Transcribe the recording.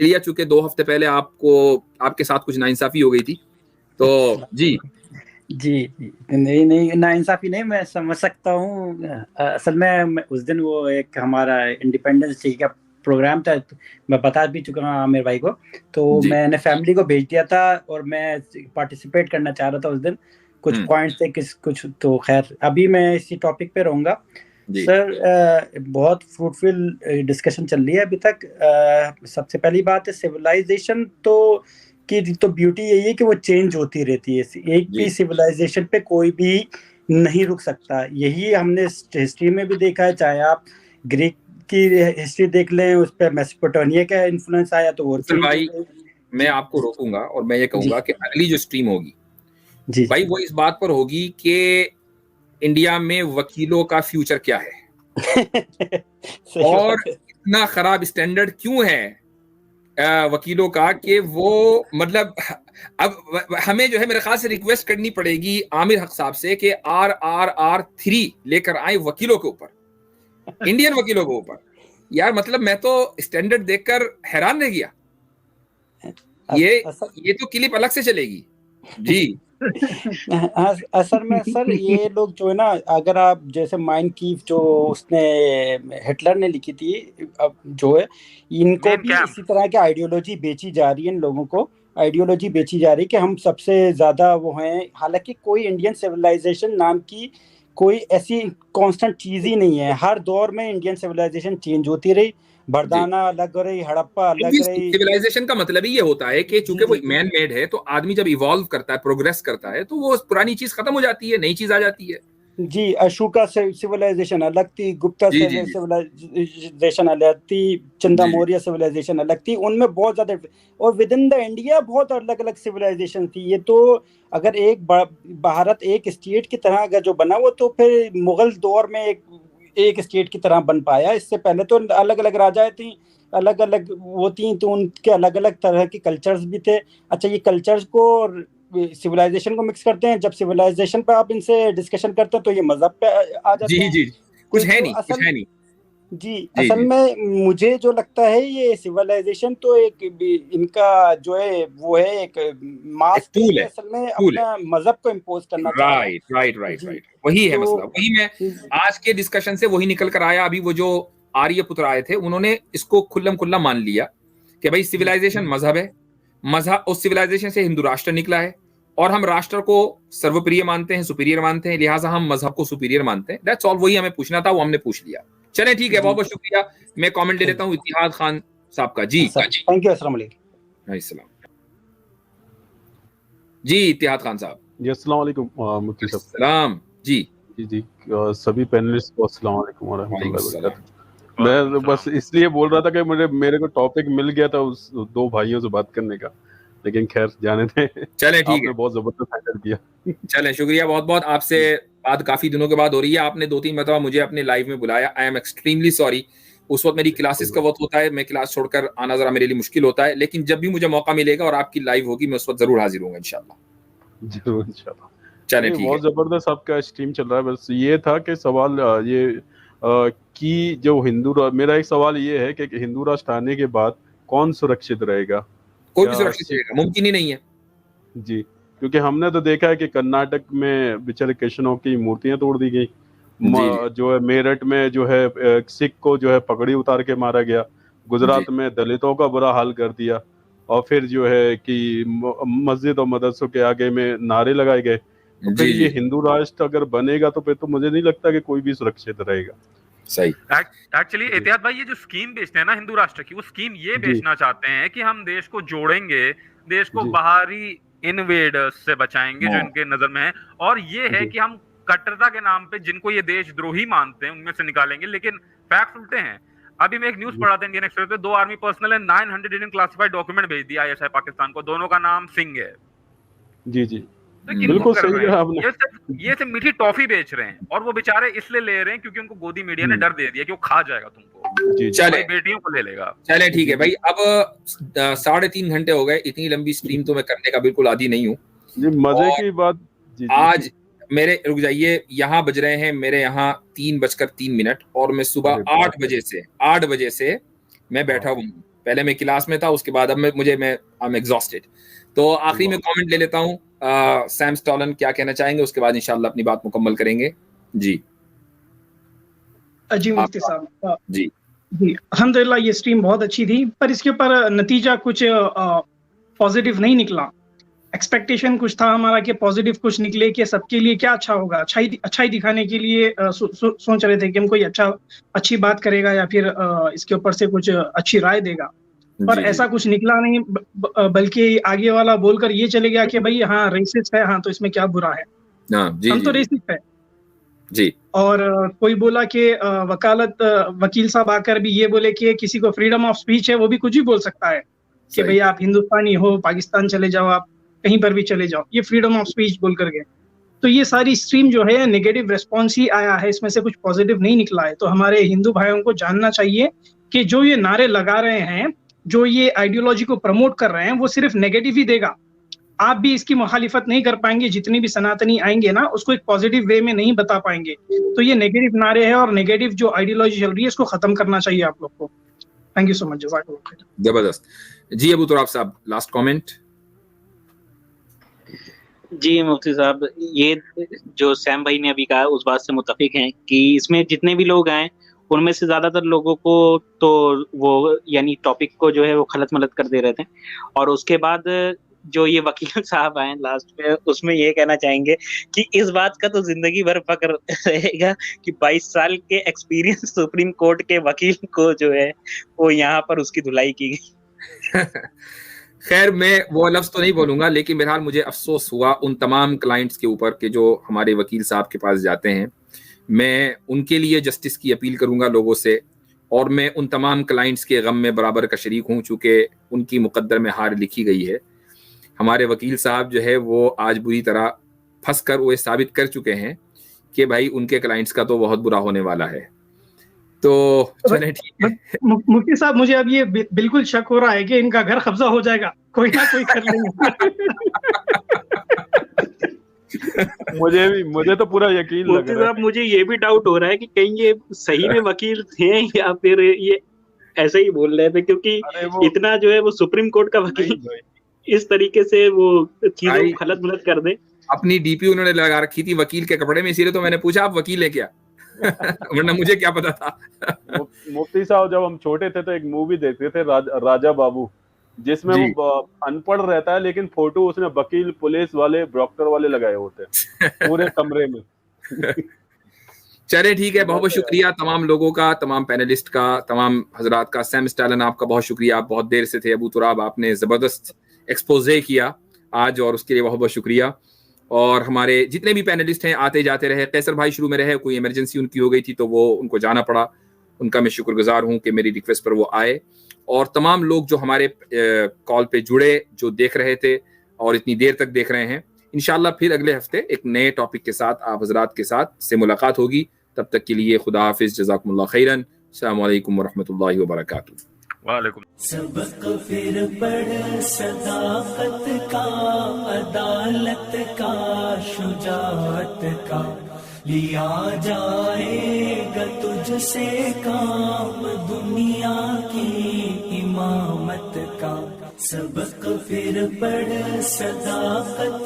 India, चूंकि 2 हफ्ते पहले आपके साथ कुछ नाइंसाफी हो गई थी, तो जी नहीं नाइंसाफी नहीं, मैं समझ सकता हूँ। असल में उस दिन वो एक हमारा इंडिपेंडेंस डे का प्रोग्राम था, मैं बता भी चुका हूँ आमिर भाई को, तो मैंने फैमिली को भेज दिया था और मैं पार्टिसिपेट करना चाह रहा था उस दिन। कुछ पॉइंट्स थे कुछ, तो खैर अभी मैं इसी टॉपिक पे रहूंगा। सर बहुत फ्रूटफुल डिस्कशन चल रही है अभी तक। सबसे पहली बात है सिविलाइजेशन की तो ब्यूटी यही है कि वो चेंज होती रहती है, एक भी सिविलाइजेशन पे कोई भी नहीं रुक सकता। यही हमने हिस्ट्री में भी देखा है, चाहे आप ग्रीक की हिस्ट्री देख लें, उस पर मेसोपोटामिया का इन्फ्लुएंस आया तो वो भाई मैं आपको रोकूंगा और मैं ये कहूंगा कि अगली जो स्ट्रीम होगी जी भाई वो इस बात पर होगी कि इंडिया में वकीलों का फ्यूचर क्या है और इतना खराब स्टैंडर्ड क्यों है वकीलों का कि वो मतलब अब हमें जो है मेरे ख्याल से रिक्वेस्ट करनी पड़ेगी आमिर हक साहब से कि RRR3 लेकर आए वकीलों के ऊपर, इंडियन वकीलों के ऊपर। यार मतलब मैं तो स्टैंडर्ड देखकर हैरान रह गया। ये तो क्लिप अलग से चलेगी जी। असल में सर ये लोग जो है ना, अगर आप जैसे माइन कीफ जो उसने हिटलर ने लिखी थी, अब जो है इनको भी इसी तरह की आइडियोलॉजी बेची जा रही है, इन लोगों को आइडियोलॉजी बेची जा रही है कि हम सबसे ज्यादा वो हैं। हालांकि कोई इंडियन सिविलाइजेशन नाम की कोई ऐसी कांस्टेंट चीज ही नहीं है। हर दौर में इंडियन सिविलाइजेशन चेंज होती रही, बरदाना अलग रही, हड़प्पा अलग रही। सिविलाइजेशन का मतलब ही ये होता है कि चूंकि वो मैन मेड है, तो आदमी जब इवॉल्व करता है, प्रोग्रेस करता है, तो वो पुरानी चीज खत्म हो जाती है, नई चीज आ जाती है। जी, अशोका सिविलाइजेशन अलग थी, गुप्ता सिविलाइजेशन अलग थी, चंदा मौर्य सिविलाइजेशन अलग थी, उनमें बहुत ज्यादा, और विद इन द इंडिया बहुत अलग अलग सिविलाइजेशन थी। ये तो अगर एक भारत एक स्टेट की तरह अगर जो बना, वो तो फिर मुगल दौर में एक स्टेट की तरह बन पाया। इससे पहले तो अलग अलग राजाएं थी, अलग अलग वो थी, तो उनके अलग अलग तरह के कल्चर्स भी थे। अच्छा, ये कल्चर्स को सिविलाइजेशन को मिक्स करते हैं। जब सिविलाइजेशन पे आप इनसे डिस्कशन करते हैं तो ये मजहब पे आ जाते हैं। जी कुछ है तो नहीं, कुछ है नहीं। असल में मुझे जो लगता है ये सिविलाइजेशन तो एक इनका जो है वो है एक मास्क है, ये असल में अपना मजहब को इम्पोज करना चाह रहे हैं। राइट वही है मसला। वही मैं आज के डिस्कशन से वही निकल कर आया। अभी वो जो आर्यपुत्र आए थे, उन्होंने इसको खुल्लम खुल्ला मान लिया कि भाई सिविलाइजेशन मजहब है, मजहब उस सिविलाइजेशन से हिंदू राष्ट्र निकला है, और हम राष्ट्र को सर्वप्रिय मानते हैं, सुपीरियर मानते हैं, लिहाजा हम मजहब को सुपीरियर मानते हैं। That's all. वही हमें पूछना था, वो हमने पूछ लिया। चले ठीक है, बहुत बहुत शुक्रिया। मैं कमेंट ले लेता हूँ इतिहाद खान साहब का। जी थैंक यू। अस्सलाम वालेकुम। जी इतिहाद खान साहब। जी अस्सलाम वालेकुम मुफ्ती साहब। सलाम जी जी सभी पैनलिस्ट को अस्सलाम वालेकुम व रहमतुल्लाहि व बरकातहू। मैं बस इसलिए बोल रहा था कि मेरे को टॉपिक मिल गया था उस दो भाइयों से बात करने का, लेकिन खैर जाने थे। चले ठीक है, बहुत जबरदस्त हैंडल किया। चले शुक्रिया बहुत बहुत। आपसे बात काफी दिनों के बाद हो रही है। आपने 2-3 मरतबा मुझे अपने लाइव में बुलाया। I am extremely sorry. उस वक्त मेरी क्लासेस का वक्त होता है, मैं क्लास छोड़कर आना जरा मेरे लिए मुश्किल होता है, लेकिन जब भी मुझे मौका मिलेगा और आपकी लाइव होगी, मैं उस वक्त जरूर हाजिर होऊंगा इंशाल्लाह। जरूर इंशाल्लाह। चले ठीक है, बहुत जबरदस्त आपका स्ट्रीम चल रहा है। बस ये था कि सवाल ये कि जो मेरा एक सवाल ये है कि हिंदू राष्ट्र आने के बाद कौन सुरक्षित रहेगा? कोई भी सुरक्षित रहेगा, मुमकिन ही नहीं है जी। क्योंकि हमने तो देखा है कि कर्नाटक में बेचारे कृष्णों की मूर्तियां तोड़ दी गई, जो है मेरठ में जो है सिख को जो है पगड़ी उतार के मारा गया, गुजरात में दलितों का बुरा हाल कर दिया, और फिर जो है कि मस्जिद और मदरसों के आगे में नारे लगाए गए। तो फिर ये हिंदू राष्ट्र अगर बनेगा तो फिर तो मुझे नहीं लगता कि कोई भी सुरक्षित रहेगा। सही। एक्चुअली एहतियात भाई, ये जो स्कीम बेचते हैं ना हिंदू राष्ट्र की, वो स्कीम ये बेचना चाहते हैं कि हम देश को जोड़ेंगे, देश को बाहरी इन्वेडर्स से बचाएंगे जो इनके नजर में है, और ये है कि हम कट्टरता के नाम पे जिनको ये देशद्रोही मानते हैं उनमें से निकालेंगे। लेकिन फैक्ट उल्टे हैं। अभी मैं एक न्यूज पढ़ा था इंडियन एक्सप्रेस पे, 2 आर्मी पर्सनल ने 900 इंडियन क्लासिफाइड डॉक्यूमेंट भेज दिया ISI पाकिस्तान को, दोनों का नाम सिंह है। जी तो बिल्कुल सही है आपने। ये सिर्फ मीठी टॉफी बेच रहे हैं, और वो बेचारे इसलिए ले रहे हैं क्योंकि उनको गोदी मीडिया ने डर दे दिया कि वो खा जाएगा तुमको, चले बेटियों को ले लेगा। चले ठीक है भाई। अब 3.5 घंटे हो गए। इतनी लंबी स्ट्रीम तो मैं करने का बिल्कुल आदी नहीं हूँ। मजे की बात आज मेरे, रुक जाइए, यहाँ बज रहे हैं मेरे यहाँ 3:03 और मैं सुबह 8 बजे से मैं बैठा हूँ पहले मैं क्लास में था, उसके बाद अब आई एम एग्जॉस्टेड। तो आखिरी में कमेंट ले लेता हूँ, सैम स्टॉलन क्या कहना चाहेंगे, उसके बाद इंशाल्लाह अपनी बात मुकम्मल करेंगे। जी मुफ्ती साहब। जी अल्हम्दुलिल्लाह ये स्ट्रीम बहुत अच्छी थी, पर इसके ऊपर नतीजा कुछ पॉजिटिव नहीं निकला। एक्सपेक्टेशन कुछ था हमारा कि पॉजिटिव कुछ निकले, कि सबके लिए क्या अच्छा होगा, अच्छाई दिखाने के लिए सोच रहे थे कि हम कोई अच्छी बात करेगा या फिर इसके ऊपर से कुछ अच्छी राय देगा, पर ऐसा कुछ निकला नहीं। बल्कि आगे वाला बोलकर ये चले गया कि भाई हाँ रेसिस्ट है, हाँ तो इसमें क्या बुरा है, हम तो रेसिस्ट है जी। और कोई बोला कि वकील साहब आकर भी ये बोले कि किसी को फ्रीडम ऑफ स्पीच है, वो भी कुछ भी बोल सकता है कि भाई आप हिंदुस्तानी हो, पाकिस्तान चले जाओ, आप कहीं पर भी चले जाओ, ये फ्रीडम ऑफ स्पीच बोल करके। तो ये सारी स्ट्रीम जो है नेगेटिव रिस्पॉन्स ही आया है, इसमें से कुछ पॉजिटिव नहीं निकला है। तो हमारे हिंदू भाइयों को जानना चाहिए कि जो ये नारे लगा रहे हैं, जो ये आइडियोलॉजी को प्रमोट कर रहे हैं, वो सिर्फ नेगेटिव ही देगा। आप भी इसकी मुखालिफत नहीं कर पाएंगे, जितनी भी सनातनी आएंगे ना, उसको एक पॉजिटिव वे में नहीं बता पाएंगे। तो ये नेगेटिव नारे हैं और नेगेटिव जो आइडियोलॉजी चल रही है, इसको खत्म करना चाहिए आप लोग को। थैंक यू सो मच, जज़ाकल्लाह खैर। जबरदस्त जी। अबू तुराब साहब लास्ट कमेंट। जी मुफ्ती साहब, ये जो सैम भाई ने अभी कहा उस बात से मुत्तफिक हैं कि इसमें जितने भी लोग आए उनमें से ज्यादातर लोगों को तो वो यानी टॉपिक को जो है वो खलत मलत कर दे रहे थे। और उसके बाद जो ये वकील साहब आए लास्ट में, उसमें ये कहना चाहेंगे कि इस बात का तो जिंदगी भर फक्र रहेगा कि 22 साल के एक्सपीरियंस सुप्रीम कोर्ट के वकील को जो है वो यहाँ पर उसकी धुलाई की गई। खैर मैं वो लफ्ज तो नहीं बोलूंगा, लेकिन बहरहाल मुझे अफसोस हुआ उन तमाम क्लाइंट्स के ऊपर के जो हमारे वकील साहब के पास जाते हैं। मैं उनके लिए जस्टिस की अपील करूंगा लोगों से, और मैं उन तमाम क्लाइंट्स के गम में बराबर का शरीक हूं, चूंकि उनकी मुकद्दर में हार लिखी गई है। हमारे वकील साहब जो है वो आज बुरी तरह फंस कर वो साबित कर चुके हैं कि भाई उनके क्लाइंट्स का तो बहुत बुरा होने वाला है। तो चले ठीक है मुफ्ती साहब, मुझे अब ये बिल्कुल शक हो रहा है कि इनका घर कब्जा हो जाएगा, कोई ना कोई कर लेंगे। मुझे तो पूरा यकीन लग रहा है। मुझे ये भी डाउट हो रहा है कि कहीं ये सही में वकील थे या फिर ये ऐसे ही बोल रहे थे, क्योंकि इतना जो है वो सुप्रीम कोर्ट का वकील इस तरीके से वो चीजों को खलत मलत कर दे। अपनी डीपी उन्होंने लगा रखी थी वकील के कपड़े में, इसीलिए तो मैंने पूछा आप वकील है क्या वरना मुझे क्या पता था। मुफ्ती साहब जब हम छोटे थे तो एक मूवी देखते थे राजा बाबू, जिसमें वो अनपढ़ रहता है लेकिन फोटो उसने वकील, पुलिस वाले, डॉक्टर वाले लगाए होते हैं पूरे कमरे में। चले ठीक है, बहुत बहुत शुक्रिया तमाम लोगों का, तमाम पैनलिस्ट का, तमाम हजरात का। सैम स्टॉलन आपका बहुत शुक्रिया, आप बहुत देर से थे। अबू तुराब आपने जबरदस्त एक्सपोजे किया आज, और उसके लिए बहुत बहुत शुक्रिया। और हमारे जितने भी पैनलिस्ट हैं आते जाते रहे। कैसर भाई शुरू में रहे, कोई इमरजेंसी उनकी हो गई थी तो वो उनको जाना पड़ा, उनका मैं शुक्रगुजार हूं कि मेरी रिक्वेस्ट पर वो आए। और तमाम लोग जो हमारे कॉल पे जुड़े, जो देख रहे थे और इतनी देर तक देख रहे हैं, इंशाल्लाह फिर अगले हफ्ते एक नए टॉपिक के साथ आप हजरात के साथ से मुलाकात होगी। तब तक के लिए खुदा हाफिज, जज़ाकुमुल्लाह खैरन, अस्सलाम वालेकुम वरहमतुल्लाहि वबरकातुहू। वालेकुम। सबक फिर पढ़ सदाकत का, अदालत का, शुजाअत का, लिया जाएगा तुझसे काम दुनिया की इमामत का। सबक फिर पढ़ सदाकत